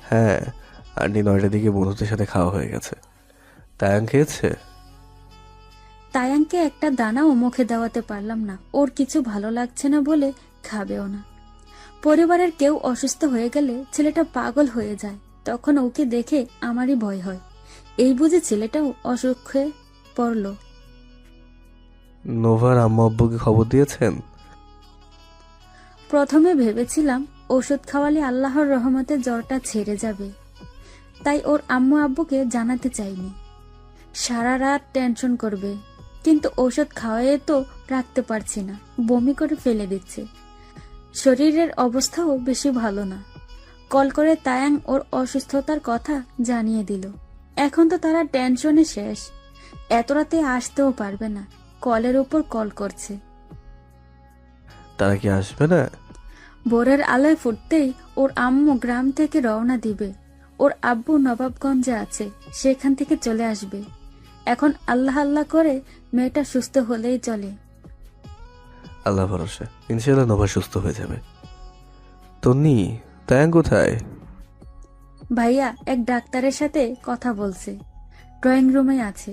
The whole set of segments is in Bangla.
হ্যাঁ, আন্টি 9টার দিকে বন্ধুদের সাথে খাওয়া হয়ে গেছে। তায়াং খেয়েছে? তায়াংকে একটা দানাও মুখে দেওয়াতে পারলাম না। ওর কিছু ভালো লাগছে না বলে খাবেও না। পরিবারের কেউ অসুস্থ হয়ে গেলে ছেলেটা পাগল হয়ে যায়, তখন ওকে দেখে আমারই ভয় হয়। এই বুঝে ছেলেটাও অসুখে পড়ল। নোভার আম্মু আব্বুকে খবর দিয়েছেন? প্রথমে ভেবেছিলাম ওষুধ খাওয়ালে আল্লাহর রহমতে জ্বরটা ছেড়ে যাবে, তাই ওর আম্মু আব্বুকে জানাতে চাইনি। সারা রাত টেনশন করবে, কিন্তু ওষুধ খাওয়ায়ে তো রাখতে পারছি না, বমি করে ফেলে দিচ্ছে। শরীরের অবস্থাও বেশি ভালো না। কল করে তায়াং ওর অসুস্থতার কথা জানিয়ে দিল। এখন তো তারা টেনশনে শেষ, এত রাতে আসতেও পারবে না, কলের উপর কল করছে। তারা কি আসবে না? ভোরের আলোয় ফুটতেই ওর আম্মু গ্রাম থেকে রওনা দিবে। ওর আব্বু নবাবগঞ্জে আছে, সেখান থেকে চলে আসবে। এখন আল্লাহ আল্লাহ করে মেয়েটা সুস্থ হলেই চলে। আল্লাহ ভরসা, ইনশাআল্লাহ নোভা সুস্থ হয়ে যাবে। তন্নি, তায়াং কোথায়? ভাইয়া এক ডাক্তারের সাথে কথা বলছে, ড্রয়িং রুমে আছে।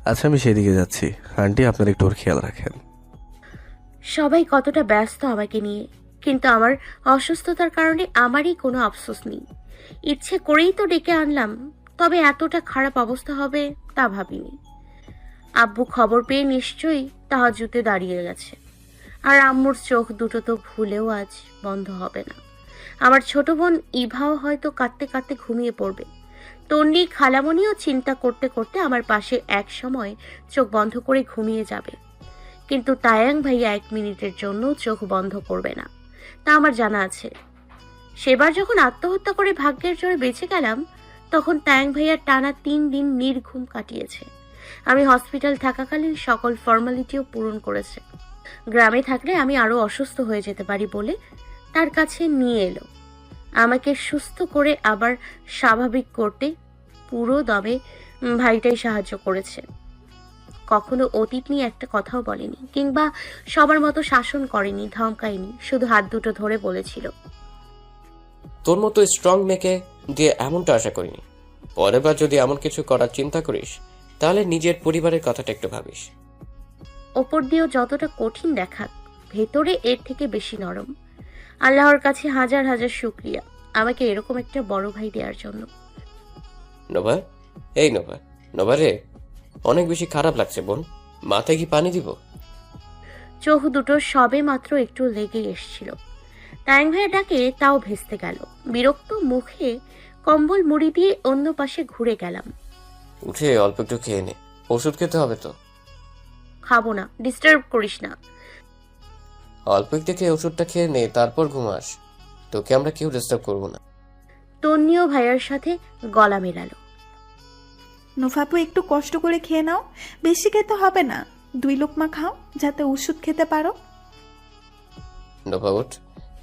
আচ্ছা, আমি সেদিকে যাচ্ছি। আন্টি, আপনার একটু ওর খেয়াল রাখেন। সবাই কতটা ব্যস্ত আমাকে নিয়ে, কিন্তু আমার অসুস্থতার কারণে আমারই কোনো আফসোস নেই। ইচ্ছে করেই তো ডেকে আনলাম, তবে এতটা খারাপ অবস্থা হবে তা ভাবিনি। আব্বু খবর পেয়ে নিশ্চয়ই তাহাজ্জুদে দাঁড়িয়ে গেছে। আর আম্মুর চোখ দুটো তো ভুলেও আজ বন্ধ হবে না। আমার ছোট বোন ইভাও হয়তো কাঁদতে কাঁদতে ঘুমিয়ে পড়বে। তন্নি খালামণিও চিন্তা করতে করতে আমার পাশে এক সময় চোখ বন্ধ করে ঘুমিয়ে যাবে। কিন্তু তায়াং ভাইয়া 1 মিনিটের জন্য চোখ বন্ধ করবে না, তা আমার জানা আছে। সেবার যখন আত্মহত্যা করে ভাগ্যের জোরে বেঁচে গেলাম, তখন তায়াং ভাইয়া টানা 3 দিন নির্ঘুম কাটিয়েছে। আমি হসপিটাল থাকাকালীন সকল ফর্মালিটিও পূরণ করেছে। গ্রামে থাকলে আমি আরো অসুস্থ হয়ে যেতে পারি বলে তার কাছে নিয়ে এলো। আমাকে সুস্থ করে আবার স্বাভাবিক করতে পুরো দমে ভাইটাই সাহায্য করেছে। কখনো অতীত নিয়ে একটা কথাও বলেনি, কিংবা সবার মতো শাসন করেনি, ধমকায়নি। শুধু হাত দুটো ধরে বলেছিল, তোর মতো স্ট্রং মেয়েকে দিয়ে এমনটা আশা করিনি। পরের বার যদি এমন কিছু করার চিন্তা করিস, তাহলে নিজের পরিবারের কথাটা একটু ভাবিস। ওপর দিয়েও যতটা কঠিন দেখাক, ভেতরে এর থেকে বেশি নরম। আল্লাহর কাছে হাজার হাজার শুক্রিয়া আমাকে এরকম একটা বড় ভাই দেওয়ার জন্য। নোভা, এই নোভা, নোভা রে, অনেক বেশি খারাপ লাগছে বোন। মাথায় কি পানি দিব? চোখ দুটো সবে মাত্র একটু লেগে এসছিল। তায়াং ভাইয়ের ডাকে তাও ভেস্তে গেল। বিরক্ত মুখে কম্বল মুড়ি দিয়ে অন্য পাশে ঘুরে গেলাম। উঠে অল্প একটু খেয়ে নে, ওষুধ খেতে হবে তো। খাবো না, ডিস্টার্ব করিস না। অল্প একটু খেয়ে ওষুধটা খেয়ে নে, তারপর ঘুমাস। তোকে আমরা কেউ ডিস্টার্ব করবো না। তন্নিও ভাইয়ার সাথে গলা মেলালো। নোফাপু, একটু কষ্ট করে খেয়ে নাও, বেশি খেতে হবে না। 2 লোকমা খাও যাতে ওষুধ খেতে পারো। নোভা উঠ,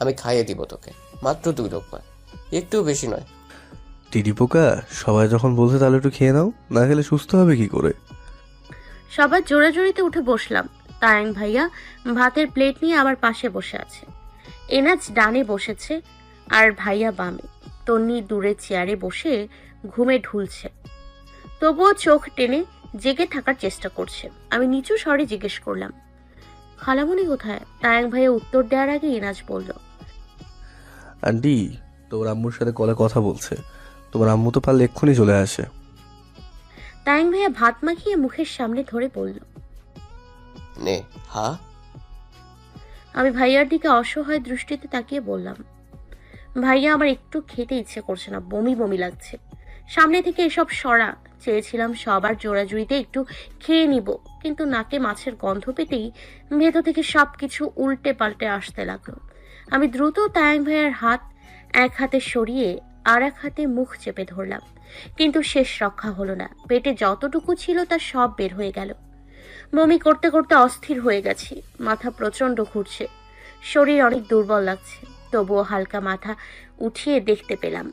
আমি খাইয়ে দিব তোকে। মাত্র 2 লোকমা, একটু বেশি নয়। টিডি পোকা, সবাই যখন বলছে তাহলে একটু খেয়ে নাও, না খেলে সুস্থ হবে কি করে? সবার জোরাজোরিতে উঠে বসলাম। তায়াং ভাইয়া ভাতের প্লেট নিয়ে আমার পাশে বসে আছে। এনাজ ডানে বসেছে আর ভাইয়া বামে। তন্নি দূরে চেয়ারে বসে ঘুমে ঢুলছে, তবুও চোখ টেনে জেগে থাকার চেষ্টা করছে। আমি নিচু স্বরে জিজ্ঞেস করলাম, খালামণি কোথায়? তায়াং ভাইয়া উত্তর দেওয়ার আগে এনাজ বলল, আন্টি, তোমার আম্মুর সাথে কলে কথা বলছে। তোমার আম্মু তো পারলে এক্ষুনি চলে আসে। তায়াং ভাইয়া ভাত মাখিয়ে মুখের সামনে ধরে বলল। নে, হা। আমি ভাইয়ার দিকে অসহায় দৃষ্টিতে তাকিয়ে বললাম, ভাইয়া আমার একটু খেতে ইচ্ছে করছে না, বমি বমি লাগছে। সামনে থেকে এসব সরা। চেয়েছিলাম সবার জোড়াজুড়িতে একটু খেয়ে নিব, কিন্তু নাকে মাছের গন্ধ পেতেই ভেতর থেকে সবকিছু উল্টে পাল্টে আসতে লাগলো। আমি দ্রুত তায়াং ভাইয়ার হাত এক হাতে সরিয়ে আর এক হাতে মুখ চেপে ধরলাম, কিন্তু শেষ রক্ষা হলো না। পেটে যতটুকু ছিল তা সব বের হয়ে গেল। বমি করতে করতে অস্থির হয়ে গেছি, মাথা প্রচন্ড ঘুরছে, শরীর অনেক দুর্বল লাগছে। তবুও হালকা মাথা উঠিয়ে দেখতে পেলাম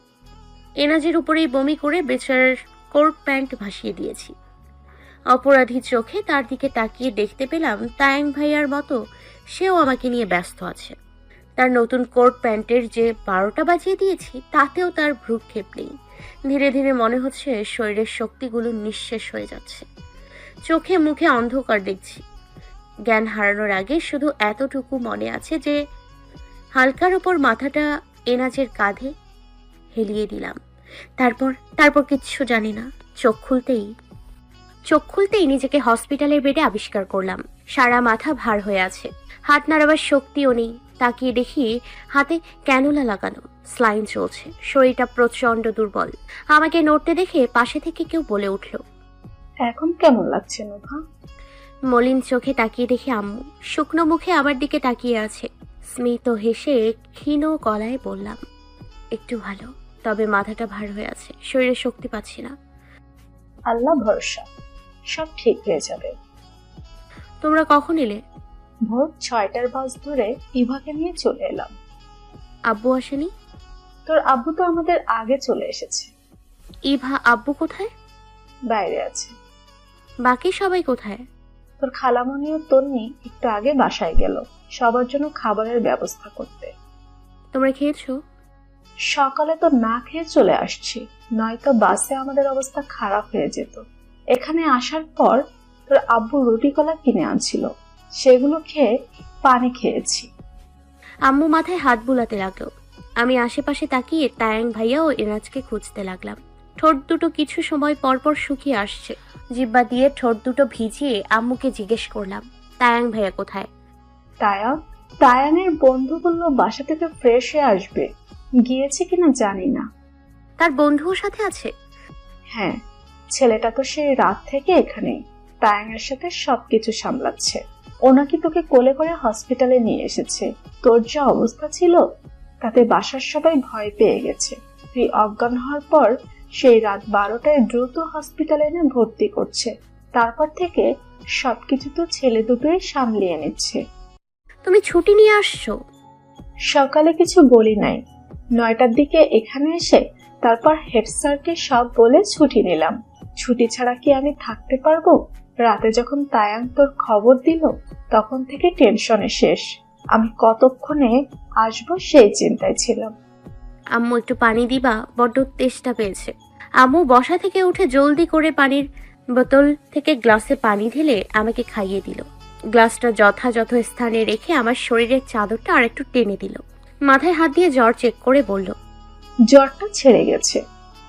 এনাজের উপরেই বমি করে বেচারার কোট প্যান্ট ভাসিয়ে দিয়েছি। অপরাধী চোখে তার দিকে তাকিয়ে দেখতে পেলাম তায়াং ভাইয়ার মতো সেও আমাকে নিয়ে ব্যস্ত আছে। তার নতুন কোট প্যান্টের যে 12টা বাজিয়ে দিয়েছি তাতেও তার ভ্রুক্ষেপ নেই। ধীরে ধীরে মনে হচ্ছে শরীরের শক্তিগুলো নিঃশেষ হয়ে যাচ্ছে। চোখে মুখে অন্ধকার দেখছি। জ্ঞান হারানোর আগে শুধু এতটুকু মনে আছে যে হালকার ওপর মাথাটা এনাজের কাঁধে হেলিয়ে দিলাম। তারপর কিচ্ছু জানি না। চোখ খুলতেই নিজেকে হসপিটালের বেডে আবিষ্কার করলাম। সারা মাথা ভার হয়ে আছে, হাত নাড়াবার শক্তিও নেই। তাকিয়ে দেখি হাতে ক্যানুলা লাগানো, স্লাইন চলছে। শরীরটা প্রচন্ড দুর্বল। আমাকে নড়তে দেখে পাশে থেকে কেউ বলে উঠল, এখন কেমন লাগছে নোভা? মলিন চোখে তাকিয়ে দেখি আম্মু শুকনো মুখে আমার দিকে তাকিয়ে আছে। স্মিত হেসে ক্ষীণ গলায় বললাম, একটু ভালো, তবে মাথাটা ভার হয়ে আছে, শরীরে শক্তি পাচ্ছি না। আল্লাহ ভরসা, সব ঠিক হয়ে যাবে। তোমরা কখন এলে? ভোর 6টার বাস ধরে ইভাকে নিয়ে চলে এলাম। আব্বু আসেনি? তোর আব্বু তো আমাদের আগে চলে এসেছে। ইভা আব্বু কোথায়? বাইরে আছে। বাকি সবাই কোথায়? তোর খালামণি ও তন্নি একটু আগে বাসায় গেল সবার জন্য খাবারের ব্যবস্থা করতে। তোমরা খেয়েছো? সকালে তো না খেয়ে চলে আসছি, নয়তো বাসে আমাদের অবস্থা খারাপ হয়ে যেত। এখানে আসার পর তোর আব্বু রুটি কলা কিনে আনছিল, সেগুলো খেয়ে পানি খেয়েছি। আম্মু মাথায় হাত বুলাতে লাগলো। আমি আশেপাশে তাকিয়ে তায়াং ভাইয়া ও এনাজকে খুঁজতে লাগলাম। ঠোঁট দুটো কিছু সময় পর পর শুকিয়ে আসছে। জিব্বা দিয়ে ঠোঁট দুটো ভিজিয়ে আম্মুকে জিজ্ঞেস করলাম, তায়াং ভাইয়া কোথায়? তায়ানের বন্ধু বললো বাসা থেকে ফ্রেশ হয়ে আসবে, গিয়েছে কিনা জানি না। তার বন্ধুও সাথে আছে? হ্যাঁ, ছেলেটা তো সেই রাত থেকে এখানে তায়ানের সাথে সবকিছু সামলাচ্ছে। ও নাকি তোকে কোলে করে হসপিটালে নিয়ে এসেছে। তোর যা অবস্থা ছিল তাতে বাসার সবাই ভয় পেয়ে গেছে। তুই অজ্ঞান হওয়ার পর সেই রাত 12টায় দ্রুত হসপিটালে এনে ভর্তি করছে। তারপর থেকে সবকিছু তো ছেলে দুটোই সামলিয়ে নিচ্ছে। তুমি ছুটি নিয়ে আসছো? সকালে কিছু বলি নাই, 9টার দিকে এখানে এসে তারপর হেড স্যারকে সব বলে ছুটি নিলাম। ছুটি ছাড়া কি আমি থাকতে পারবো? রাতে যখন তায়াং তোর খবর দিল তখন থেকে টেনশনে শেষ। আমি কতক্ষণে আসবো সেই চিন্তায় ছিলাম। আম্মু একটু পানি দিবা, বড্ড তেষ্টা পেয়েছে। আম্মু বসা থেকে উঠে জলদি করে পানির বোতল থেকে গ্লাসে পানি ঢেলে আমাকে খাইয়ে দিল। গ্লাসটা যথাযথ স্থানে রেখে আমার শরীরের চাদরটা আর একটু টেনে দিল। মাথায় হাত দিয়ে জ্বর চেক করে বলল, জ্বরটা ছেড়ে গেছে,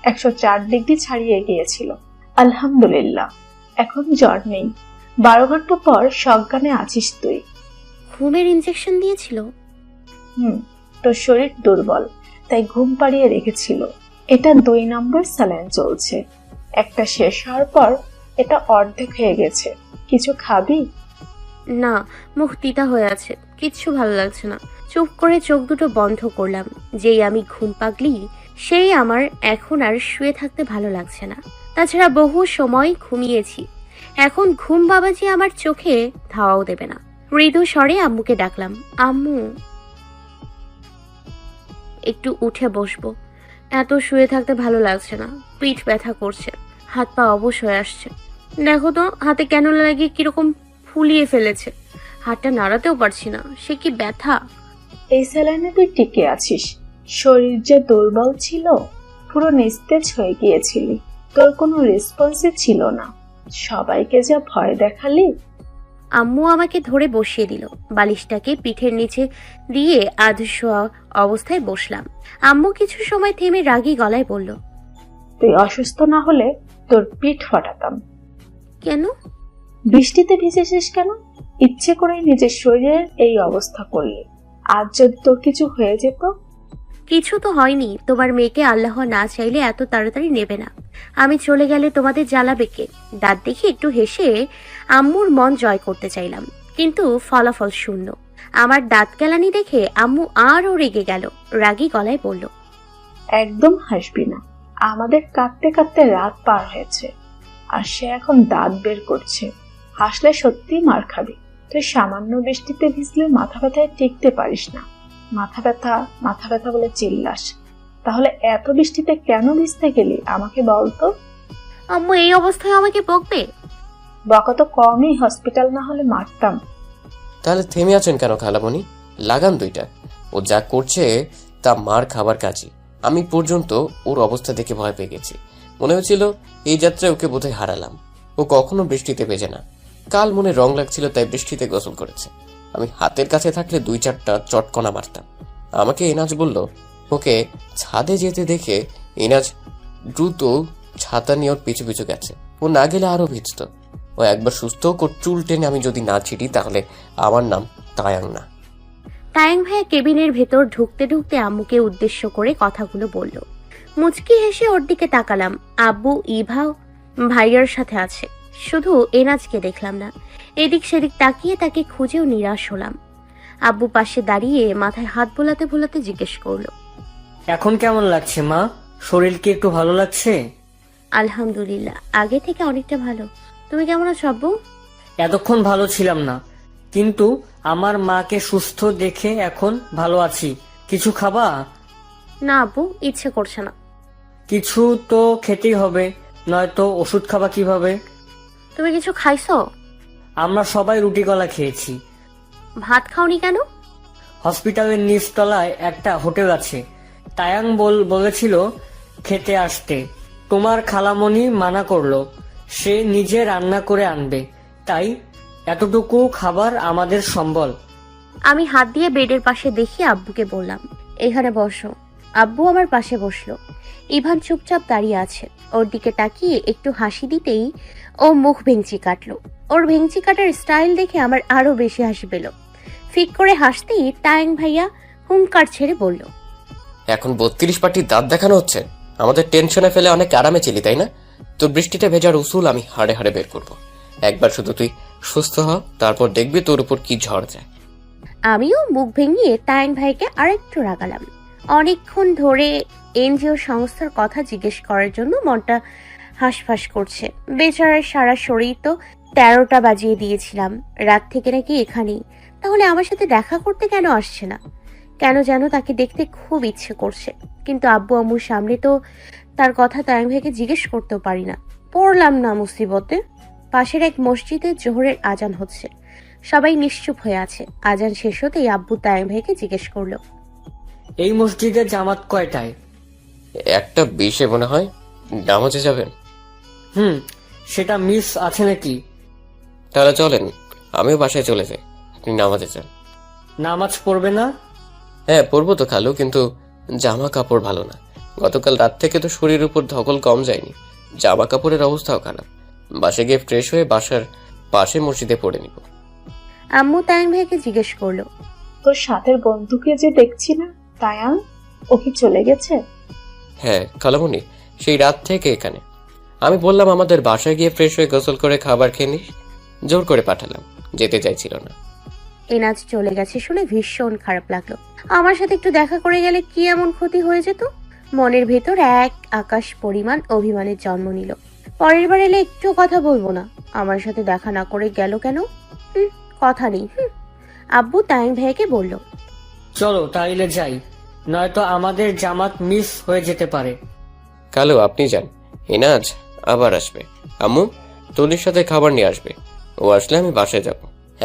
104 ডিগ্রি ছাড়িয়ে গিয়েছিল। আলহামদুলিল্লাহ, এখন জ্বর নেই। 12 ঘন্টা পর সজ্ঞানে আছিস তুই। ঘুমের ইনজেকশন দিয়েছিল? তোর শরীর দুর্বল তাই ঘুম পাড়িয়ে রেখেছিল। এটা 2 নম্বর স্যালাইন চলছে, একটা শেষ হওয়ার পর এটা অর্ধেক হয়ে গেছে। কিছু খাবি? না, মুখ তিতা হয়ে আছে, কিচ্ছু ভালো লাগছে না। চুপ করে চোখ দুটো বন্ধ করলাম। যেই আমি ঘুম পাগলি, সেই আমার এখন আর শুয়ে থাকতে ভালো লাগছে না। তাছাড়া বহু সময় ঘুমিয়েছি, এখন ঘুম বাবাজি আমার চোখে ধাওয়াও দেবে না। মৃদু স্বরে আম্মুকে ডাকলাম, আম্মু একটু উঠে বসবো। এত শুয়ে থাকতে ভালো লাগছে না, পিঠ ব্যথা করছে, হাত পা অবশ হয়ে আসছে। দেখো তো হাতে কেন লাগিয়ে কিরকম ফুলিয়ে ফেলেছে, হাতটা নাড়াতেও পারছি না, সে কি ব্যথা। এই স্যালাইনে তুই টিকে আছিস, শরীর যে দুর্বল ছিল, পুরো নিস্তেজ হয়ে গিয়েছিলি। তোর কোনো রেসপন্সই ছিল না, সবাইকে যা ভয় দেখালি। আম্মু আমাকে ধরে বসিয়ে দিল। বালিশটাকে পিঠের নিচে দিয়ে আধশোয়া অবস্থায় বসলাম। আম্মু কিছু সময় থেমে রাগী গলায় বলল, তুই অসুস্থ না হলে তোর পিঠ ফাটাতাম। কেন? বৃষ্টিতে ভিজেছিস কেন? ইচ্ছে করেই নিজের শরীরের এই অবস্থা করলি। আজ যদি তোর কিছু হয়ে যেত? কিছু তো হয়নি। তোমার মেয়েকে আল্লাহ না চাইলে এত তাড়াতাড়ি নেবে না। আমি চলে গেলে তোমাদের জ্বালাবে কে? দাঁত দেখে একটু হেসে আম্মুর মন জয় করতে চাইলাম, কিন্তু ফলাফল শূন্য। আমার দাঁত কেলানি দেখে আম্মু আরও রেগে গেল। রাগী গলায় বলল, একদম হাসবি না, আমাদের কাঁদতে কাঁদতে রাত পার হয়েছে আর সে এখন দাঁত বের করছে। হাসলে সত্যি মার খাবি। তুই সামান্য বৃষ্টিতে ভিজলে মাথা ব্যথায় টিকতে পারিস না। মাথা ব্যথা বলে চিল্লাস, তাহলে এত বৃষ্টিতে কেন ভিজতে গেলি আমাকে বলতো? আম্মু এই অবস্থায় আমাকে বকবে? বকা তো কমই, হসপিটাল না হলে মারতাম। তাহলে থেমে আছেন কেন খালামণি? লাগান 2টা। ও যা করছে তা মার খাবার কাজই। আমি পর্যন্ত ওর অবস্থা দেখে ভয় পেয়ে গেছি। মনে হচ্ছিল এই যাত্রায় ওকে বোধহয় হারালাম। ও কখনো বৃষ্টিতে ভেজে না। কাল মনে রং লাগছিল তাই বৃষ্টিতে গোসল করেছে। আমি হাতের কাছে থাকলে 2-4টা চটকনা মারতাম। আমাকে এনাজ বলল ওকে ছাদে যেতে দেখে এনাজ দ্রুত ছাতা নিয়ে ওর পিছু পিছু গেছে। ও না গেলে আরো ভিজত। ও একবার সুস্থ হোক, ওর চুল টেনে আমি যদি না ছিটি তাহলে আমার নাম তায়াং না। তায়াং ভাইয়া কেবিনের ভেতর ঢুকতে ঢুকতে আম্মুকে উদ্দেশ্য করে কথাগুলো বলল। মুচকি হেসে ওর দিকে তাকালাম। আব্বু ইভা ভাইয়ার সাথে আছে, শুধু এনাজকে দেখলাম না। এদিক সেদিক তাকিয়ে তাকে খুঁজেও নিরাশ হলাম। আব্বু পাশে দাঁড়িয়ে মাথায় হাত বোলাতে বোলাতে জিজ্ঞেস করলো, এখন কেমন লাগছে মা? শরীর কি একটু ভালো লাগছে? আলহামদুলিল্লাহ, আগে থেকে অনেকটা ভালো। তুমি কেমন আছো আব্বু? এতক্ষণ ভালো ছিলাম না, কিন্তু আমার মাকে সুস্থ দেখে এখন ভালো আছি। কিছু খাবা? না আব্বু, ইচ্ছে করছে না। কিছু তো খেতেই হবে, নয়তো ওষুধ খাবা কিভাবে? তুমি কিছু খাইছো? আমরা সবাই রুটি কলা খেয়েছি। ভাত খাওনি কেন? হসপিটালের নিচতলায় একটা হোটেল আছে, তায়াং বলেছিল খেতে আসতে। তোমার খালামণি মানা করলো, সে নিজে রান্না করে আনবে, তাই এতটুকু খাবার আমাদের সম্বল। আমি হাত দিয়ে বেডের পাশে দেখিয়ে আব্বুকে বললাম, এখানে বসো। আব্বু আমার পাশে বসলো। ইভান চুপচাপ দাঁড়িয়ে আছে। ওর দিকে তাকিয়ে একটু হাসি দিতেই ও মুখ ভেঙচি কাটলো। ওর ভেঙচি কাটার স্টাইল দেখে আমার আরো বেশি হাসি পেল। ফিক করে হাসতেই তায়াং ভাইয়া হুঙ্কার ছেড়ে বলল, এখন 32 পাটির দাঁত দেখানো হচ্ছে? আমাদের টেনশনে ফেলে অনেক আরামে ছিলি তাই না? তোর বৃষ্টিতে ভেজার উসুল আমি হাড়ে হাড়ে বের করব। একবার শুধু তুই সুস্থ হ, তারপর দেখবি তোর উপর কি ঝড় যায়। আমিও মুখ ভেঙিয়ে তায়াং ভাইকে আরেকটু রাগালাম। অনেকক্ষণ ধরে এনজিও সংস্থার কথা জিজ্ঞেস করার জন্য মনটা হাঁসফাঁস করছে। বেচারার সারা শরীর তো 13টা বাজিয়ে দিয়েছিলাম। রাত থেকে নাকি এখানেই, তাহলে আমার সাথে দেখা করতে কেন আসছে না? কেন যেন তাকে দেখতে খুব ইচ্ছে করছে, কিন্তু আব্বু আম্মুর সামনে তো তার কথা তায়াং ভাইকে জিজ্ঞেস করতেও পারি না। পড়লাম না মুসিবতে। পাশের এক মসজিদে জোহরের আজান হচ্ছে। সবাই নিশ্চুপ হয়ে আছে। আজান শেষ হতেই আব্বু তায়াং ভাইকে জিজ্ঞেস করলো, এই মসজিদে জামাত কয়টায়? 1:20 মনে হয়। নামাজে যাবেন? সেটা মিস আছে নাকি? তাহলে চলেন, আমিও বাসায় চলে যাই, আপনি নামাজে যান। নামাজ পড়বে না? হ্যাঁ পরবো তো খালু, কিন্তু জামা কাপড় ভালো না। গতকাল রাত থেকে তো শরীরের উপর ধকল কম যায়নি, জামা কাপড়ের অবস্থাও খারাপ। বাসে গিয়ে ফ্রেশ হয়ে বাসার পাশে মসজিদে পড়ে নিব। আম্মু তায়াং ভাইকে জিজ্ঞেস করলো, তোর সাথের বন্ধুকে যে দেখছি না তায়াং, ও কি চলে গেছে? হ্যাঁ খালামণি, সেই রাত থেকে এখানে। আমি বললাম আমাদের বাসায় গিয়ে ফ্রেশ হয়ে গোসল করে খাবার খেয়ে নিস, জোর করে পাঠালাম, যেতে চাইছিল না। এনাজ চলে গেছে শুনে ভীষণ খারাপ লাগলো। আমার সাথে একটু দেখা করে গেলে কি এমন ক্ষতি হয়ে যেত? মনের ভেতর এক আকাশ পরিমাণ অভিমানের জন্ম নিল। পরের বার এলে একটু কথা বলবো না। আমার সাথে দেখা না করে গেল কেন? কথা নেই। আব্বু তায়াং ভাইকে বলল, চলো তাইলে যাই, নয়তো আমাদের জামাত মিস হয়ে যেতে পারে। কালু আপনি যান, এনাজ আবার আসবে। আম্মু তলির সাথে খাবার নিয়ে আসবে, ও আসলে আমি বাসায় যাব।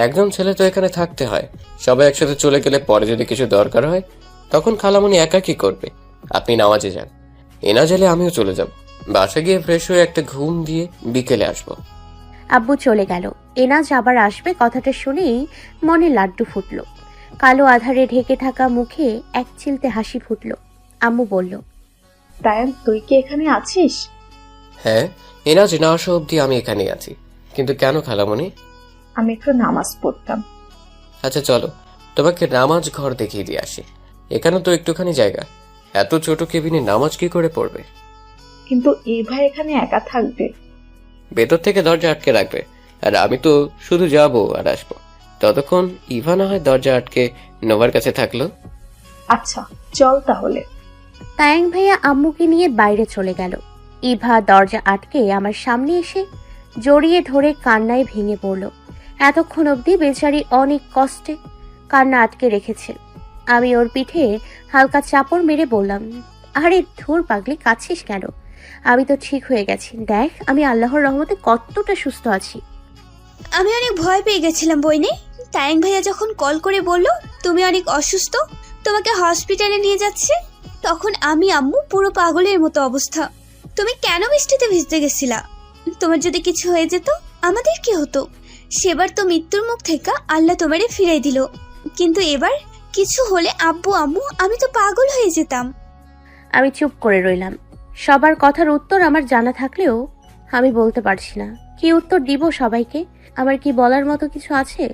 একজন ছেলে তো এখানে থাকতে হয়। সবাই একসাথে চলে গেলে পরে যদি কিছু দরকার হয় তখন খালামণি একা কি করবে? আপনি নামাজে যান, এনাজ এলে আমিও চলে যাব। বাসা গিয়ে ফ্রেশ হয়ে একটা ঘুম দিয়ে বিকেলে আসবো। আব্বু চলে গেল। এনাজ আবার আসবে কথাটা শুনেই মনে লাড্ডু ফুটলো। কালো আধারে ঢেকে থাকা মুখে এক চিলতে হাসি ফুটলো। আম্মু বলল, তায়াং তুই কি এখানে আছিস? হ্যাঁ, এনাজ না আসা অব্দি আমি এখানেই আছি। কিন্তু কেন খালামণি? আমি একটু নামাজ পড়তাম। আচ্ছা চলো, তোমাকে নামাজ ঘর দেখিয়ে দিয়ে আসি। এখানে তো একটুখানি জায়গা, এত ছোট কেবিনে নামাজ কি করে পড়বে? কিন্তু ইভা এখানে একা থাকবে। ভেতর থেকে দরজা আটকে রাখবে, আর আমি তো শুধু যাবো আর আসবো। ততক্ষণ ইভা না হয় দরজা আটকে নোভার কাছে থাকলো। আচ্ছা চল তাহলে। তায়াং ভাইয়া আম্মুকে নিয়ে বাইরে চলে গেল। ইভা দরজা আটকে আমার সামনে এসে জড়িয়ে ধরে কান্নায় ভেঙে পড়ল। এতক্ষণ অবধি বেচারি অনেক কষ্টে কান্না আটকে রেখেছে। আমি ওর পিঠে হালকা চাপড় মেরে বললাম, আরে ধুর পাগলি, কাঁদছিস কেন? আমি তো ঠিক হয়ে গেছি। দেখ আমি আল্লাহর রহমতে কতটা সুস্থ আছি। আমি অনেক ভয় পেয়ে গেছিলাম বইনে। তায়াং ভাইয়া যখন কল করে বলল তুমি অনেক অসুস্থ, তোমাকে হসপিটালে নিয়ে যাচ্ছে, তখন আমি আম্মু পুরো পাগলের মতো অবস্থা। তুমি কেন বৃষ্টিতে ভিজতে গেছিলা? তোমার যদি কিছু হয়ে যেত আমাদের কি হতো? সেবার তো মৃত্যুর মুখ থেকে আল্লাহ তোমারে ফিরাই দিল, কিন্তু এবার কিছু হলে আব্বু আম্মু আমি তো পাগল হয়ে যেতাম। আমি চুপ করে রইলাম। সবার কথার উত্তর আমার জানা থাকলেও আমি বলতে পারছি না। কি উত্তর দিব সবাইকে? আমার কি বলার মতো কিছু আছে?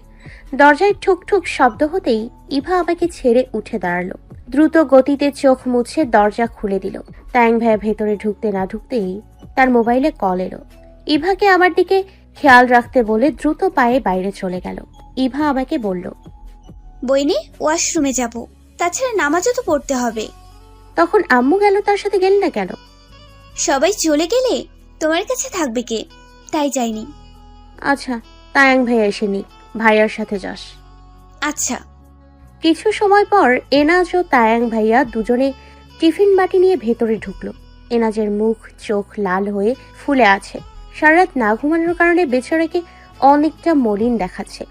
দরজায় ঠুক ঠুক শব্দ হতেই ইভা আমাকে ছেড়ে উঠে দাঁড়ালো। দ্রুত গতিতে চোখ মুছে দরজা খুলে দিল। তায়াং ভাইয়া ভেতরে ঢুকতে না ঢুকতেই তার মোবাইলে কল এলো। ইভাকে আমার দিকে খেয়াল রাখতে বলে দ্রুত পায়ে বাইরে চলে গেল। ইভা আমাকে বলল, বইনি ওয়াশরুমে যাব, তাছাড়া নামাজও তো পড়তে হবে। তখন আম্মু গেল, তার সাথে গেল না কেন? সবাই চলে গেলে তোমার কাছে থাকবে কে, তাই যাইনি। আচ্ছা, তায়াং ভাইয়া এসেনি, ভাইয়ার সাথে যাস। আচ্ছা। কিছু সময় পর এনাজ ও তায়াং ভাইয়া দুজনে টিফিন বাটি নিয়ে ভেতরে ঢুকলো। এনাজের মুখ চোখ লাল হয়ে ফুলে আছে। সারারাত না ঘুমানোর কারণে বেচারাকে অনেকটা মলিন দেখাচ্ছে।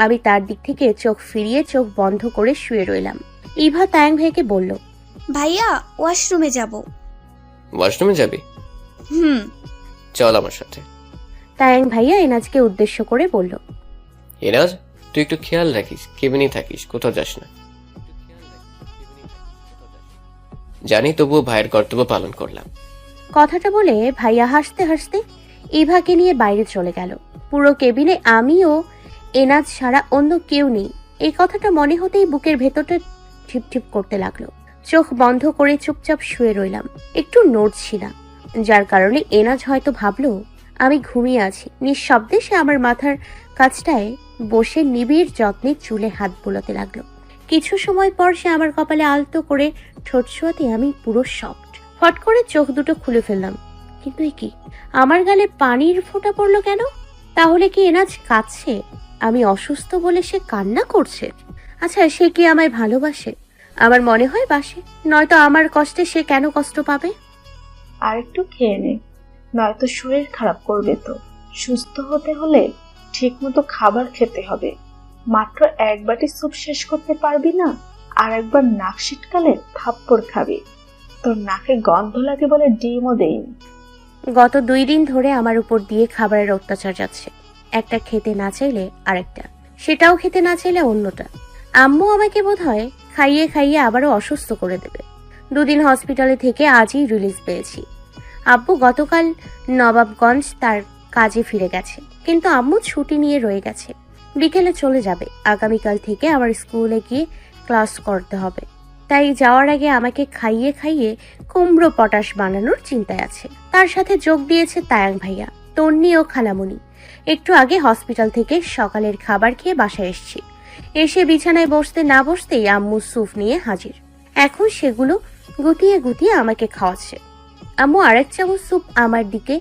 আমি তার দিক থেকে চোখ ফিরিয়ে চোখ বন্ধ করে শুয়ে রইলাম। ইভা তায়াং ভাইকে বলল, ভাইয়া ওয়াশরুমে যাব। ওয়াশরুমে যাবি? চল আমার সাথে। তায়াং ভাইয়া এনাজকে উদ্দেশ্য করে বলল, এনাজ, তুই একটু খেয়াল রাখিস, কেবিনেই থাকিস, কোথাও যাস না। জানি, তবুও ভাইয়ের কর্তব্য পালন করলাম। কথাটা বলে ভাইয়া হাসতে হাসতে ইভাকে নিয়ে বাইরে চলে গেল। পুরো কেবিনে আমি ও এনাজ ছাড়া অন্য কেউ নেই। এই কথাটা মনে হতেই বুকের ভেতরটা ঠিপ ঠিপ করতে লাগলো। চোখ বন্ধ করে চুপচাপ শুয়ে রইলাম, একটু নড়ছি না, যার কারণে এনাজ হয়তো ভাবলো আমি ঘুমিয়ে আছি। নিঃশব্দে সে আমার মাথার কাছটায় বসে নিবিড় যত্নে চুলে হাত বুলাতে লাগলো। কিছু সময় পর সে আমার কপালে আলতো করে ঠোঁট ছোঁয়াতে আমি পুরো সফট। ফট করে চোখ দুটো খুলে ফেললাম। কিন্তু এ কি, আমার গালে পানির ফোঁটা পড়লো কেন? তাহলে কি এনাজ কাঁদছে? আমি অসুস্থ বলে সে কান্না করছে? আচ্ছা, সে কি আমায় ভালোবাসে? আমার মনে হয় বাসে, নয়তো আমার কষ্টে সে কেন কষ্ট পাবে? আর একটু খেয়ে নে, নয়তো শরীর খারাপ করবে। তো সুস্থ হতে হলে ঠিক মতো খাবার খেতে হবে। মাত্র এক বাটি স্যুপ শেষ করতে পারবি না, আর একবার নাক সিটকালে থাপ্পড় খাবি। তোর নাকে গন্ধ লাগে বলে ডিমও দেইনি। গত 2 দিন ধরে আমার উপর দিয়ে খাবারের অত্যাচার যাচ্ছে। একটা খেতে না চাইলে আরেকটা, সেটাও খেতে না চাইলে অন্যটা। আম্মু আমাকে বোধহয় খাইয়ে খাইয়ে আবারও অসুস্থ করে দেবে। 2 দিন হসপিটালে থেকে আজই রিলিজ পেয়েছি। আব্বু গতকাল নবাবগঞ্জ তার কাজে ফিরে গেছে, কিন্তু আম্মু ছুটি নিয়ে রয়ে গেছে। বিকেলে চলে যাবে। আগামীকাল থেকে আবার স্কুলে গিয়ে ক্লাস করতে হবে। তাই যাওয়ার আগে আমাকে খাইয়ে খাইয়ে কুমড়ো পটাশ বানানোর চিন্তায় আছে। তার সাথে যোগ দিয়েছে তায়াং ভাইয়া, তন্নি ও খালামুনি। একটু আগে হসপিটাল থেকে সকালের খাবার খেয়ে বাসায় এসেছি। এসে বিছানায় বসতে না বসতেই আম্মু স্যুপ নিয়ে হাজির। এখন সেগুলো গুটিয়ে গুটিয়ে আমাকে খাওয়াচ্ছে। আম্মু আরেক চামচ স্যুপ আমার দিকে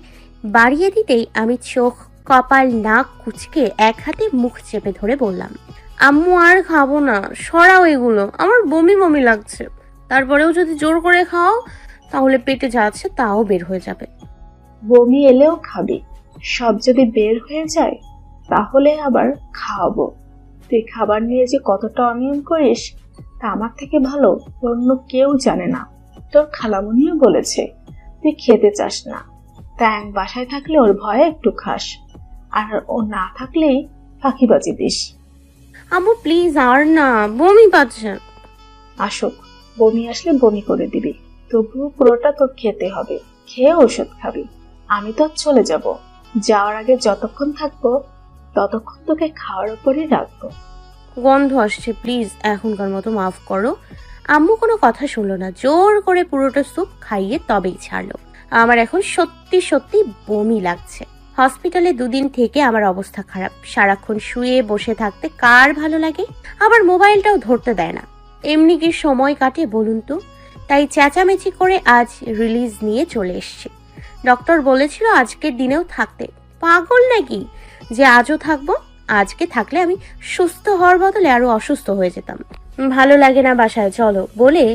বাড়িয়ে দিতেই আমি চোখ কপাল নাক কুচকে এক হাতে মুখ চেপে ধরে বললাম, আম্মু আর খাবো না, সরাও এগুলো, আমার বমি বমি লাগছে। তারপরেও যদি জোর করে খাও তাহলে পেটে যাচ্ছে তাও বের হয়ে যাবে। বমি এলেও খাবি, সব যদি বের হয়ে যায় তাহলে আবার খাওয়াবো। তুই খাবার নিয়ে যে কতটা অনিয়ম করিস তা আমার থেকে ভালো অন্য কেউ জানে না। তোর খালামুনিও বলেছে তুই খেতে চাস না, তাই বাসায় থাকলে ওর ভয়ে একটু খাস, আর ও না থাকলেই ফাঁকিবাজি দিস। আম্মু প্লিজ, আর না, বমি পাচ্ছে। আসুক, বমি আসলে বমি করে দিবি, তবুও পুরোটা তোর খেতে হবে। খেয়ে ওষুধ খাবি। আমি তো চলে যাব, যাওয়ার আগে যতক্ষণ থাকবো ততক্ষণ তোকে খাওয়ার উপরই রাখবো। গন্ধ আসছে, প্লিজ এখনকার মতো মাফ করো। আম্মু কোনো কথা শুনলো না, জোর করে পুরোটা স্যুপ খাইয়ে তবেই ছাড়লো। আমার এখন সত্যি সত্যি বমি লাগছে। হসপিটালে 2 দিন থেকে আমার অবস্থা খারাপ। সারাক্ষণ শুয়ে বসে থাকতে কার ভালো লাগে? আবার মোবাইলটাও ধরতে দেয় না। এমনি কি সময় কাটে বলুন তো? তাই চেঁচামেচি করে আজ রিলিজ নিয়ে চলে এসেছি। ডক্টর বলেছিল আজকের দিনেও থাকতে। পাগল নাকি যে আজও থাকবো? আজকে থাকলে আমি সুস্থ হওয়ার বদলে আরো অসুস্থ হয়ে যেতাম। ভালো লাগে না বাসায়, চলো বলে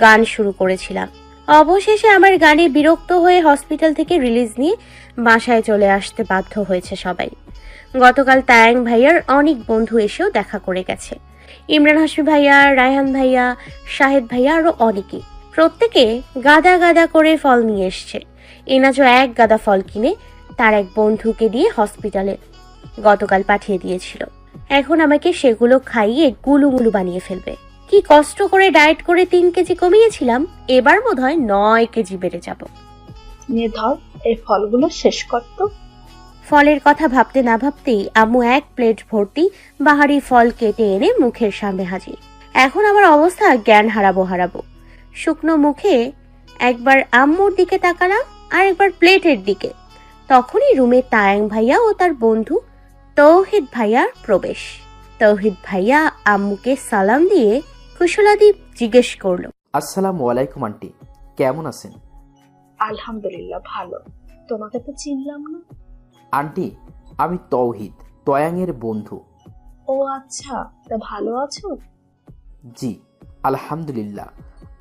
গান শুরু করেছিলাম। অবশেষে আমার গানে বিরক্ত হয়ে হসপিটাল থেকে রিলিজ নিয়ে বাসায় চলে আসতে বাধ্য হয়েছে সবাই। গতকাল তায়াং ভাইয়ার অনেক বন্ধু এসেও দেখা করে গেছে। ইমরান হাশমি ভাইয়া, রায়হান ভাইয়া, শাহেদ ভাইয়া আরো অনেকে। প্রত্যেকে গাদা গাদা করে ফল নিয়ে এসছে। এনাজও এক গাদা ফল কিনে তার এক বন্ধুকে দিয়ে হসপিটালে গতকাল পাঠিয়ে দিয়েছিল। এখন আমাকে সেগুলো খাইয়ে গুলুমুলু বানিয়ে ফেলবে। কি কষ্ট করে ডায়েট করে 3 কেজি কমিয়েছিলাম, এবার বোধহয় 9 কেজি বেড়ে যাব। নিয়ে ধর, এই ফলগুলো শেষ করতো। ফলের কথা ভাবতে না ভাবতেই আম্মু এক প্লেট ভর্তি বাহারি ফল কেটে এনে মুখের সামনে হাজির। এখন আমার অবস্থা জ্ঞান হারাবো। শুকনো মুখে একবার আম্মুর দিকে তাকালাম আর একবার প্লেটের দিকে। তখনই রুমে তায়াং ভাইয়া ও তার বন্ধু তৌহিদ ভাইয়ার প্রবেশ। তৌহিদ ভাইয়া আম্মুকে সালাম দিয়ে কুশলাদি জিজ্ঞেস করলো, আসসালামু আলাইকুম আন্টি, কেমন আছেন? আলহামদুলিল্লাহ ভালো। তোমাকে তো চিনলাম না। আন্টি, আমি তৌহিদ, তয়াংয়ের বন্ধু। ও আচ্ছা, তা ভালো আছো? জি আলহামদুলিল্লাহ,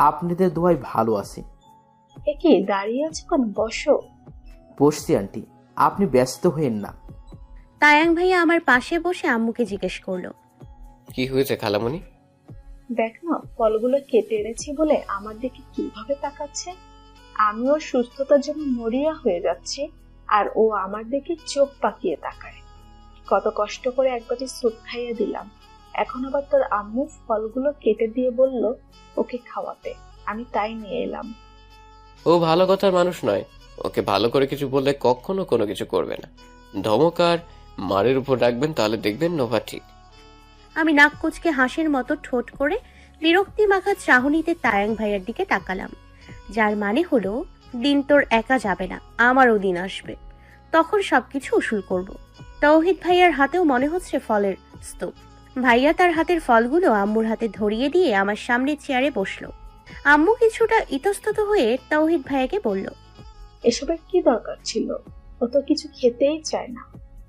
আপনাদের দোয়ায় ভালো আছি। এ কি দাঁড়িয়ে আছো কেন? বসো। বসছি আন্টি, আপনি ব্যস্ত হয়েন না। তায়াং ভাইয়া আমার পাশে বসে আম্মুকে জিজ্ঞেস করলো, কি হয়েছে খালামণি? দেখ না, ফলগুলো কেটে এনেছি বলে আমার দিকে কিভাবে তাকাচ্ছে। আমিও সুস্থতার জন্য মরিয়া হয়ে যাচ্ছি, আর ও আমার দিকে চোখ পাকিয়ে তাকায়। কত কষ্ট করে একবারই স্যুপ খাইয়ে দিলাম, এখন আবার তোর আম্মু ফলগুলো কেটে দিয়ে বলল ওকে খাওয়াতে। আমি তাই নিয়ে এলাম। ও ভালো কথার মানুষ নয়, ওকে ভালো করে কিছু বললে কখনো কোনো কিছু করবে না। ধমক আর মারের উপর রাখবেন, তাহলে দেখবেন নোভা ঠিক। আমি নাক কুচকে হাসির মতো ঠোঁট করে বিরক্তি মাখা চাহনিতে তায়াং ভাইয়ার দিকে তাকালাম, যার মানে হলো দিন তোর একা যাবে না, আমারও দিন আসবে, তখন সবকিছু উসুল করব। তৌহিদ ভাইয়ার হাতেও মনে হচ্ছে ফলের স্তূপ। ভাইয়া তার হাতের ফলগুলো আম্মুর হাতে ধরিয়ে দিয়ে আমার সামনে চেয়ারে বসলো। আম্মু কিছুটা ইতস্তত হয়ে তৌহিদ ভাইয়াকে বলল, এসবের কি দরকার ছিল? ও তো কিছু খেতেই চায় না,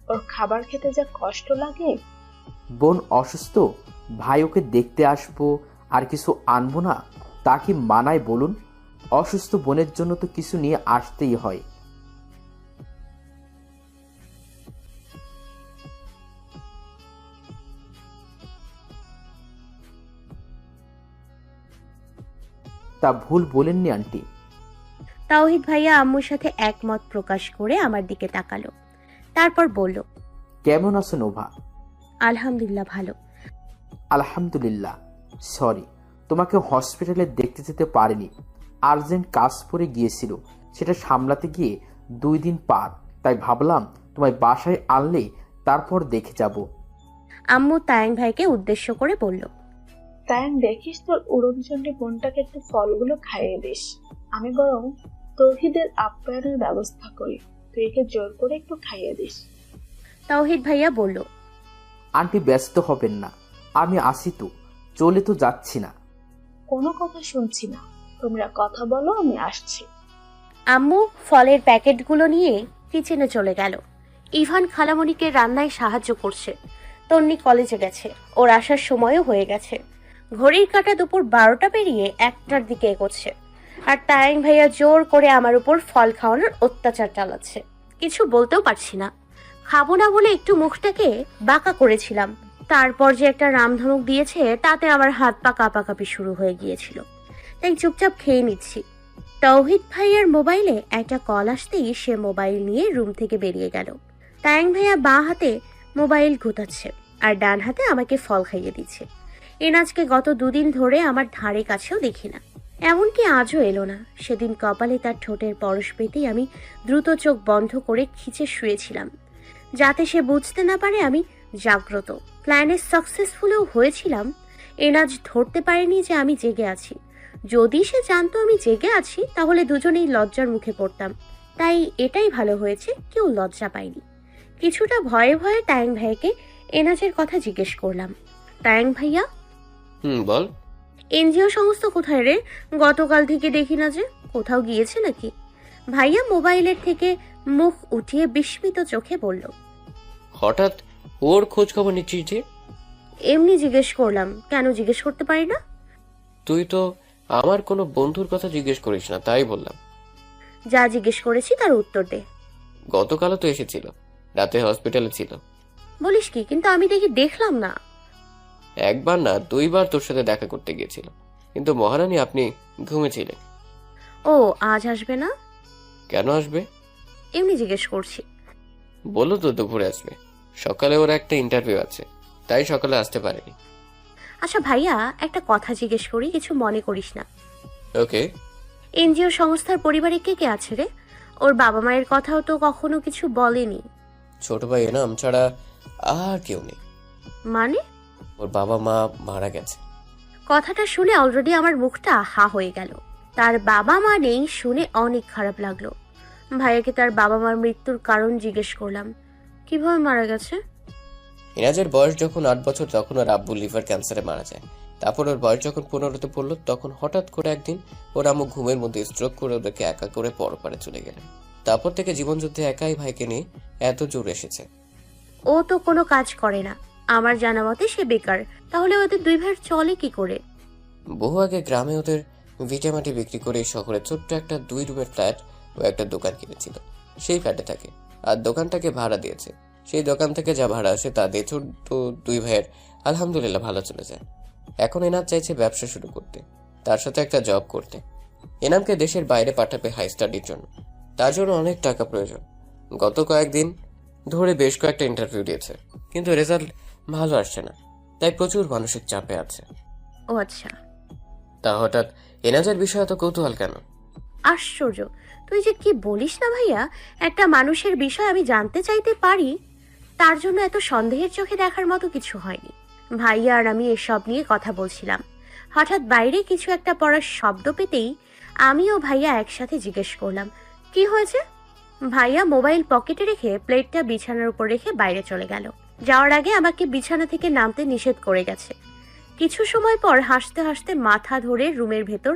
ওর খাবার খেতে যা কষ্ট লাগে। বোন অসুস্থ, ভাই ওকে দেখতে আসবো আর কিছু আনবো না, তা কি মানায় বলুন? অসুস্থ বোনের জন্য তো কিছু নিয়ে আসতেই হয়। তা ভুল বলেননি আন্টি। তাওহিদ ভাইয়া আম্মুর সাথে একমত প্রকাশ করে আমার দিকে তাকালো, তারপর বলল, কেমন আছো নোভা? আলহামদুলিল্লাহ ভালো। আলহামদুলিল্লাহ। সরি, তোমাকে হসপিটালে দেখতে যেতে পারিনি, আর্জেন্ট কাজ পড়ে গিয়েছিল, সেটা সামলাতে গিয়ে 2 দিন পার, তাই ভাবলাম তোমায় বাসায় আনলে তারপর দেখে যাব। আম্মু তায়াং ভাইকে উদ্দেশ্য করে বলল, তাই দেখিস তোর উড়নচণ্ডী বোনটাকে একটু ফলগুলো খাইয়ে দিস। আমি বরং তৌহিদের আপ্যায়নের ব্যবস্থা করি, তুই একে জোর করে একটু খাইয়ে দিস। তাওহিদ ভাইয়া বলল, আন্টি ব্যস্ত হবেন না, আমি আসি তো, চলে তো যাচ্ছি না। কোনো কথা শুনছি না, তোমরা কথা বলো, আমি আসছি। আম্মু ফলের প্যাকেটগুলো নিয়ে কিচেনে চলে গেল। ইভান খালামণিকে রান্নায় সাহায্য করছে। তন্নি কলেজে গেছে, ওর আসার সময়ও হয়ে গেছে। ঘড়ির কাঁটা দুপুর 12টা পেরিয়ে 1টার দিকে এগোচ্ছে। আর তায়াং ভাইয়া জোর করে আমার উপর ফল খাওয়ানোর অত্যাচার চালাচ্ছে। কিছু বলতেও পারছি না, খাবো না বলে একটু মুখটাকে বাঁকা করেছিলাম। তারপর যে একটা রামধনুক দিয়েছে, তাতে আমার হাত পা কাঁপাকাঁপি শুরু হয়ে গিয়েছিল, তাই চুপচাপ খেয়ে নিচ্ছি। তৌহিদ ভাইয়ার মোবাইলে একটা কল আসতেই সে মোবাইল নিয়ে রুম থেকে বেরিয়ে গেল। তায়াং ভাইয়া বাঁ হাতে মোবাইল ঘুতাচ্ছে আর ডান হাতে আমাকে ফল খাইয়ে দিচ্ছে। এনাজকে গত 2 দিন ধরে আমার ধারে কাছেও দেখি না, এমনকি আজও এলো না। সেদিন কপালে তার ঠোঁটের পরশ পেতেই আমি দ্রুত চোখ বন্ধ করে খিচে শুয়েছিলাম, যাতে সে বুঝতে না পারে আমি জাগ্রত। প্ল্যানে সাকসেসফুলও হয়েছিলাম। এনাজ ধরতে পারেনি যে আমি জেগে আছি। যদি সে জানতো আমি জেগে আছি, তাহলে দুজনেই লজ্জার মুখে পড়তাম। তাই এটাই ভালো হয়েছে, কেউ লজ্জা পায়নি। কিছুটা ভয়ে ভয়ে তায়াং ভাইয়াকে এনাজের কথা জিজ্ঞেস করলাম। তায়াং ভাইয়া, বল। এনজিও সংস্থা কোথায় রে? গতকাল থেকে দেখি না যে, কোথাও গিয়েছে নাকি? ভাইয়া মোবাইলের থেকে মুখ উঠিয়ে বিস্মিত চোখে বলল, হঠাৎ ওর খোঁজ খবর নিচ্ছিস যে? এমনি জিজ্ঞেস করলাম। কেন জিজ্ঞেস করতে পারি না? তুই তো আমার কোনো বন্ধুর কথা জিজ্ঞেস করিস না, তাই বললাম। যা জিজ্ঞেস করেছি তার উত্তর দে। গতকালও তো এসেছিল, রাতে হসপিটালে ছিল। বলিস কি? কিন্তু আমি দেখলাম না। একবার না 2বার তোর সাথে দেখা করতে গিয়েছিল, কিন্তু মহারানী আপনি ঘুমেছিলেন। ও আজ আসবে না? কেন আসবে? এমনি জিজ্ঞেস করছি। বলো তো দুপুরে আসবে, সকালে ওর একটা ইন্টারভিউ আছে, তাই সকালে আসতে পারেনি। আচ্ছা ভাইয়া, একটা কথা জিজ্ঞেস করি, কিছু মনে করিস না। ওকে। এনজিও সংস্থার পরিবারে কে কে আছে রে? ওর বাবা মায়ের কথাও তো কখনো কিছু বলেনি। ছোট ভাই এনাম ছাড়া আর কেউ নেই। মানে? ওর বাবা মা মারা গেছে। কথাটা শুনে অলরেডি আমার মুখটা হা হয়ে গেল। তার বাবা মা নেই শুনে অনেক খারাপ লাগলো। ভাইয়াকে তার বাবা মার মৃত্যুর কারণ জিজ্ঞেস করলাম। কিভাবে মারা গেছে? এনাজের বয়স যখন 8 বছর তখন ওর আব্বু লিভার ক্যান্সারে মারা যায়। তারপর ওর বয়স যখন 15তে পড়লো তখন হঠাৎ করে একদিন ওর আম্মু ঘুমের মধ্যে স্ট্রোক করে ওদেরকে একা করে পরপারে চলে গেলেন। তারপর থেকে জীবনযুদ্ধে একাই ভাইকে নিয়ে এত জোর এসেছে। ও তো কোনো কাজ করে না, আমার জানা মতে সে বেকার। তাহলে ওদের দুই ভাইয়ের চলে কি করে? বহু আগে গ্রামে ওদের ভিটামাটি বিক্রি করে শহরে ছোট্ট একটা 2 রুমের ফ্ল্যাট ও একটা দোকান কিনেছিল। সেই ফ্ল্যাটে থাকে আর দোকানটাকে ভাড়া দিয়েছে। সেই দোকান থেকে যা ভাড়া আসে তা দিয়ে ছোট্ট 2 ভাইয়ের আলহামদুলিল্লাহ ভালো চলে যায়। এখন এনাম চাইছে ব্যবসা শুরু করতে, তার সাথে একটা জব করতে। এনামকে দেশের বাইরে পাঠাবে হাই স্টাডির জন্য, তার জন্য অনেক টাকা প্রয়োজন। গত কয়েকদিন ধরে বেশ কয়েকটা ইন্টারভিউ দিয়েছে, কিন্তু রেজাল্ট ভালো আসছে না, তাই প্রচুর মানসিক চাপে আছে। ও আচ্ছা। তা হঠাৎ এনাজের বিষয়ে এত কৌতূহল কেন? আশ্চর্য, তুই যে কি বলিস না ভাইয়া। একটা মানুষের বিষয় আমি জানতে চাইতে পারি, তার জন্য এত সন্দেহের চোখে দেখার মতো কিছু হয়নি। ভাইয়া আর আমি এসব নিয়ে কথা বলছিলাম, হঠাৎ বাইরে কিছু একটা পড়ার শব্দ পেতেই আমি ও ভাইয়া একসাথে জিজ্ঞেস করলাম, কি হয়েছে? ভাইয়া মোবাইল পকেটে রেখে প্লেটটা বিছানার উপর রেখে বাইরে চলে গেল। যাওয়ার আগে আমাকে বিছানা থেকে নামতে নিষেধ করে গেছে। কিছু সময় পর হাসতে হাসতে মাথা ধরে রুমের ভেতর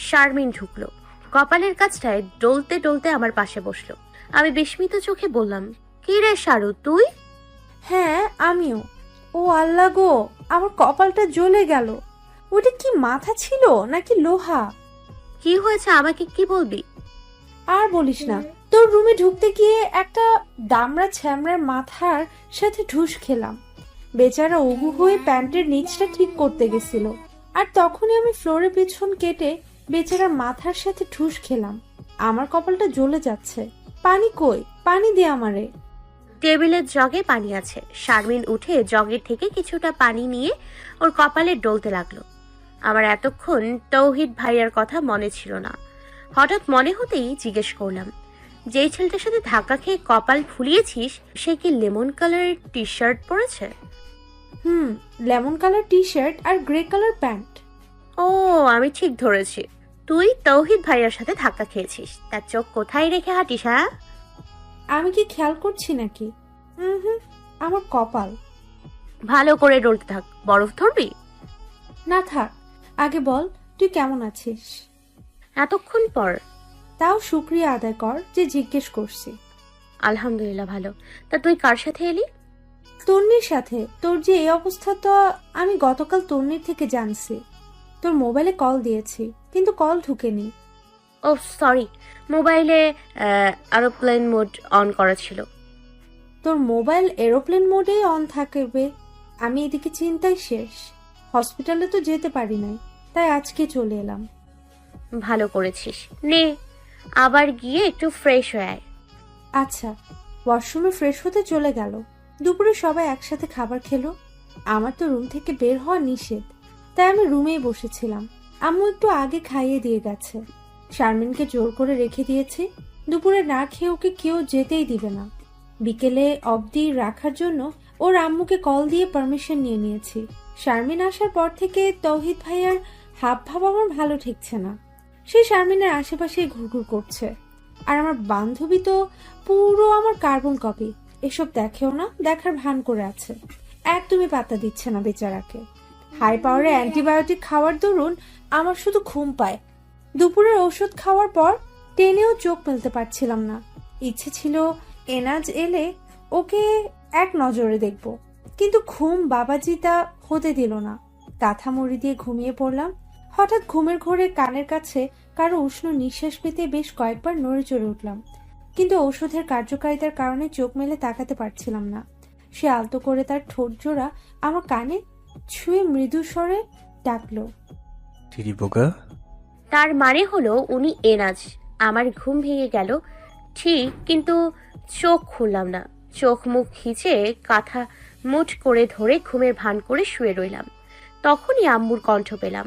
শারমিন ঢুকলো। কপালের কাছটায় ডলতে ডলতে আমার পাশে বসলো। আমি বিস্মিত চোখে বললাম, কি রে শারু তুই? হ্যাঁ আমিও। ও আল্লাহ গো, আমার কপালটা জ্বলে গেল। ওটা কি মাথা ছিল নাকি লোহা? কি হয়েছে আমাকে কি বলবি? আর বলিস না, তোর রুমে ঢুকতে গিয়ে একটা দামড়া ছ্যামড়ার মাথার সাথে ঢুস খেলাম। বেচারা উবু হয়ে প্যান্টের নিচটা ঠিক করতে গেছিল, আর তখনই আমি ফ্লোরে পিছন কেটে বেচারার মাথার সাথে ঠুস খেলাম। আমার কপালটা জ্বলে যাচ্ছে। পানি কই? পানি দে আমারে। টেবিলের জগে পানি আছে। শারমিন উঠে জগের থেকে কিছুটা পানি নিয়ে ওর কপালে ডলতে লাগলো। আমার এতক্ষণ তৌহিদ ভাইয়ার কথা মনে ছিল না। হঠাৎ মনে হতেই জিজ্ঞেস করলাম, যেই ছেলেটার সাথে ধাক্কা খেয়ে কপাল ফুলিয়েছিস সে কি লেমন কালারের টি শার্ট পরেছে? লেমন কালার টি শার্ট আর গ্রে কালার প্যান্ট। ও, আমি ঠিক ধরেছি, তুই তৌহিদ ভাইয়ার সাথে ধাক্কা খেয়েছিস। তার চোখ কোথায় রেখে হাঁটিস? হ্যাঁ, আমি কি খেয়াল করছি নাকি? আমার কপাল। ভালো করে ডলতে থাক। বরফ ধরবি? না থাক, আগে বল তুই কেমন আছিস। এতক্ষণ পর। তাও শুক্রিয়া আদায় কর যে জিজ্ঞেস করছি। আলহামদুলিল্লাহ ভালো। তা তুই কার সাথে এলি? তন্নির সাথে। তোর যে এই অবস্থা তো আমি গতকাল তন্নির থেকে জানছি। তোর মোবাইলে কল দিয়েছি, কিন্তু কল ঢুকেনি। ও সরি, মোবাইলে এরোপ্লেন মোড অন করা ছিল। তোর মোবাইল এরোপ্লেন মোডেই অন থাকবে। আমি এদিকে চিন্তায় শেষ। হসপিটালে তো যেতে পারি নাই, তাই আজকে চলে এলাম। ভালো করেছিস। নে, আবার গিয়ে একটু ফ্রেশ হয়ে আয়। আচ্ছা। ওয়াশরুমে ফ্রেশ হতে চলে গেল। দুপুরে সবাই একসাথে খাবার খেলো। আমার তো রুম থেকে বের হওয়া নিষেধ, তাই আমি রুমেই বসেছিলাম। আম্মু একটু আগে খাইয়ে দিয়ে গেছে। শারমিনকে জোর করে রেখে দিয়েছি। দুপুরে না খেয়ে ওকে কেউ যেতেই দিবে না। বিকেলে অবধি রাখার জন্য ওর আম্মুকে কল দিয়ে পারমিশন নিয়ে নিয়েছি। শারমিন আসার পর থেকে তৌহিদ ভাইয়ার হাব ভাব আমার ভালো ঠেকছে না। সে শারমিনের আশেপাশে ঘুরঘুর করছে। আর আমার বান্ধবী তো পুরো আমার কার্বন কপি। এসব দেখেও না, দেখার ভান করে আছে। একদমই পাত্তা দিচ্ছে না বেচারাকে। হাই পাওয়ারে অ্যান্টিবায়োটিক খাওয়ার দরুন আমার শুধু ঘুম পায়। দুপুরের ওষুধ খাওয়ার পর টেনেও চোখ মেলতে পারছিলাম না। ইচ্ছে ছিল এনাজ এলে ওকে এক নজরে দেখব, কিন্তু ঘুম বাবাজি তা হতে দিল না। কাঁথা মুড়ি দিয়ে ঘুমিয়ে পড়লাম। হঠাৎ ঘুমের ঘোরে কানের কাছে কারো উষ্ণ নিঃশ্বাস পেতে বেশ কয়েকবার নড়ে চড়ে উঠলাম, কিন্তু ঔষধের কার্যকারিতার কারণে চোখ মেলে তাকাতে পারছিলাম না। সে আলতো করে তার ঠোঁট জোড়া আমার কানে ছুঁয়ে মৃদু স্বরে ডাকলো, টিরি বোকা। তার মানে হলো উনি এনাজ। আমার ঘুম ভেঙে গেল ঠিক, কিন্তু চোখ খুললাম না। চোখ মুখ খিচে কাঁথা মুঠ করে ধরে ঘুমের ভান করে শুয়ে রইলাম। তখনই আম্মুর কণ্ঠ পেলাম।